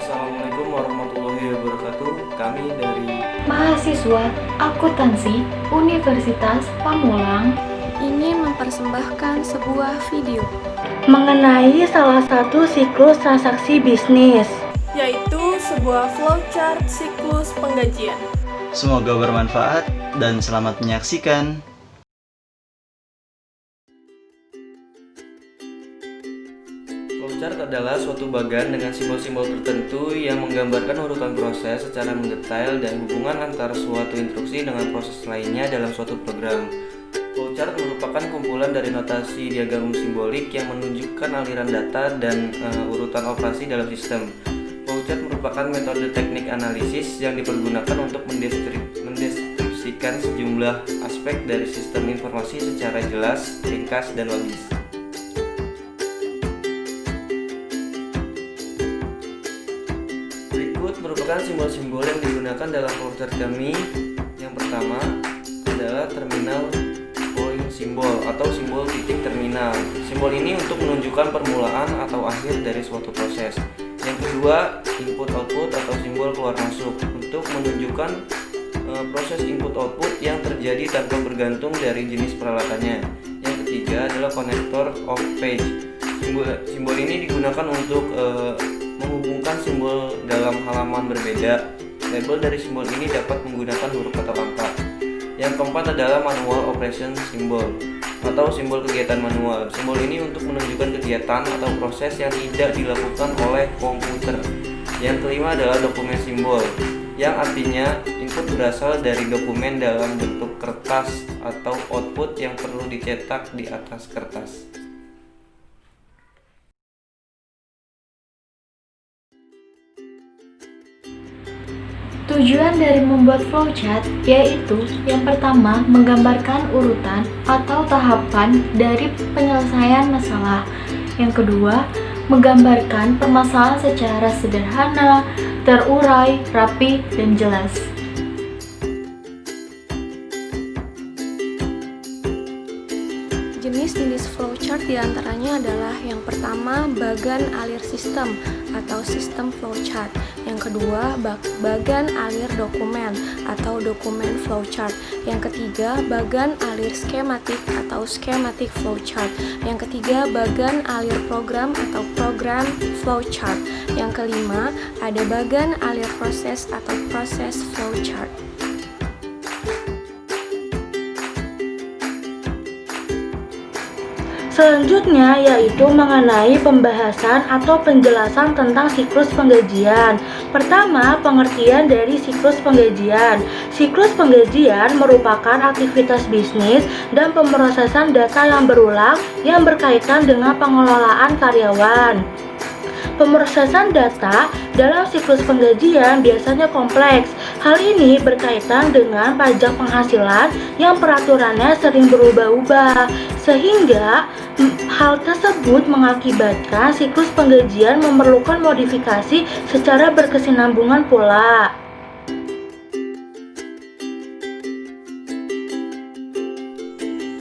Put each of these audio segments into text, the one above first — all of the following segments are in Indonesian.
Assalamualaikum warahmatullahi wabarakatuh. Kami dari Mahasiswa Akuntansi Universitas Pamulang ingin mempersembahkan sebuah video mengenai salah satu siklus transaksi bisnis. yaitu sebuah flowchart siklus penggajian. Semoga bermanfaat dan selamat menyaksikan. Flowchart adalah suatu bagan dengan simbol-simbol tertentu yang menggambarkan urutan proses secara mendetail dan hubungan antara suatu instruksi dengan proses lainnya dalam suatu program. Flowchart merupakan kumpulan dari notasi diagram simbolik yang menunjukkan aliran data dan urutan operasi dalam sistem. Flowchart merupakan metode teknik analisis yang dipergunakan untuk mendeskripsikan sejumlah aspek dari sistem informasi secara jelas, ringkas, dan logis. Berikut merupakan simbol-simbol yang digunakan dalam flowchart kami. Yang pertama adalah terminal point symbol atau simbol titik terminal. Simbol ini untuk menunjukkan permulaan atau akhir dari suatu proses. Yang kedua, input output atau simbol keluar masuk untuk menunjukkan proses input output yang terjadi tanpa bergantung dari jenis peralatannya. Yang ketiga adalah connector of page. Simbol ini digunakan untuk menghubungkan simbol dalam halaman berbeda. Label dari simbol ini dapat menggunakan huruf atau angka. Yang keempat adalah manual operation symbol atau simbol kegiatan manual. Simbol ini untuk menunjukkan kegiatan atau proses yang tidak dilakukan oleh komputer. Yang kelima adalah dokumen simbol, yang artinya input berasal dari dokumen dalam bentuk kertas atau output yang perlu dicetak di atas kertas. Tujuan dari membuat flowchart yaitu yang pertama menggambarkan urutan atau tahapan dari penyelesaian masalah. Yang kedua, menggambarkan permasalahan secara sederhana, terurai, rapi, dan jelas. Jenis-jenis flowchart diantaranya adalah yang pertama bagan alir sistem atau sistem flowchart. Yang kedua bagan alir dokumen atau dokumen flowchart. Yang ketiga bagan alir skematik atau skematik flowchart. Yang ketiga bagan alir program atau program flowchart. Yang kelima ada bagan alir proses atau proses flowchart. Selanjutnya yaitu mengenai pembahasan atau penjelasan tentang siklus penggajian. Pertama, pengertian dari siklus penggajian. Siklus penggajian merupakan aktivitas bisnis dan pemrosesan data yang berulang yang berkaitan dengan pengelolaan karyawan. Pemrosesan data dalam siklus penggajian biasanya kompleks. Hal ini berkaitan dengan pajak penghasilan yang peraturannya sering berubah-ubah, sehingga hal tersebut mengakibatkan siklus penggajian memerlukan modifikasi secara berkesinambungan pula.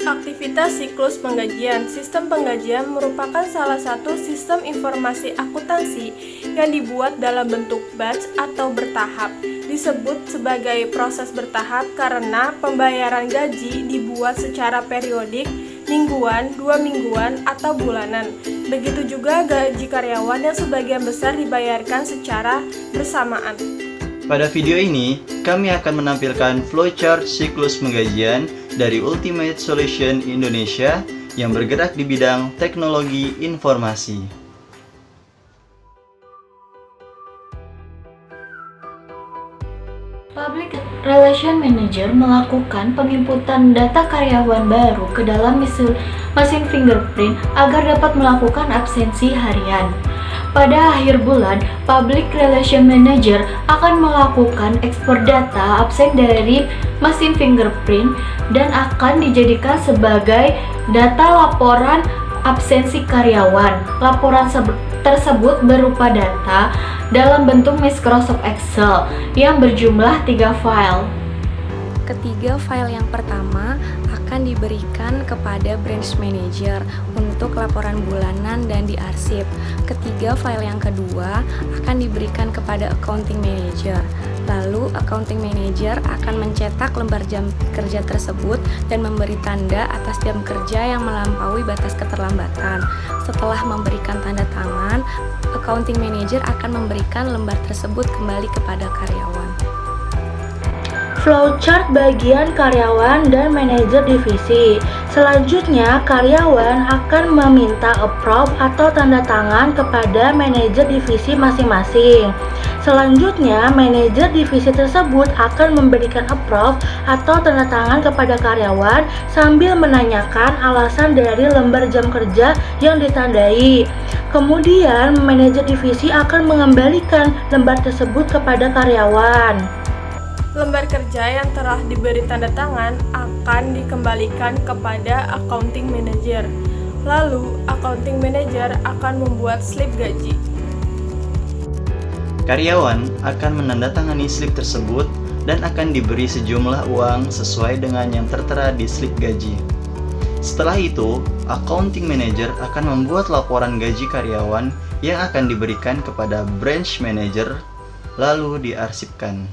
Aktivitas siklus penggajian. Sistem penggajian merupakan salah satu sistem informasi akuntansi yang dibuat dalam bentuk batch atau bertahap. Disebut sebagai proses bertahap karena pembayaran gaji dibuat secara periodik, mingguan, 2 mingguan, atau bulanan. Begitu juga gaji karyawan yang sebagian besar dibayarkan secara bersamaan. Pada video ini, kami akan menampilkan flowchart siklus penggajian dari Ultimate Solution Indonesia yang bergerak di bidang teknologi informasi. Public Relation Manager melakukan penginputan data karyawan baru ke dalam mesin fingerprint agar dapat melakukan absensi harian. Pada akhir bulan, Public Relation Manager akan melakukan ekspor data absen dari mesin fingerprint dan akan dijadikan sebagai data laporan absensi karyawan. Laporan tersebut berupa data dalam bentuk Microsoft Excel yang berjumlah 3 file. Ketiga file yang pertama akan akan diberikan kepada branch manager untuk laporan bulanan dan diarsip. Ketiga, file yang kedua akan diberikan kepada accounting manager. Lalu, accounting manager akan mencetak lembar jam kerja tersebut dan memberi tanda atas jam kerja yang melampaui batas keterlambatan. Setelah memberikan tanda tangan, accounting manager akan memberikan lembar tersebut kembali kepada karyawan. Flowchart bagian karyawan dan manajer divisi. Selanjutnya, karyawan akan meminta approve atau tanda tangan kepada manajer divisi masing-masing. Selanjutnya, manajer divisi tersebut akan memberikan approve atau tanda tangan kepada karyawan sambil menanyakan alasan dari lembar jam kerja yang ditandai. Kemudian, manajer divisi akan mengembalikan lembar tersebut kepada karyawan. Lembar kerja yang telah diberi tanda tangan akan dikembalikan kepada accounting manager. Lalu, accounting manager akan membuat slip gaji. Karyawan akan menandatangani slip tersebut dan akan diberi sejumlah uang sesuai dengan yang tertera di slip gaji. Setelah itu, accounting manager akan membuat laporan gaji karyawan yang akan diberikan kepada branch manager lalu diarsipkan.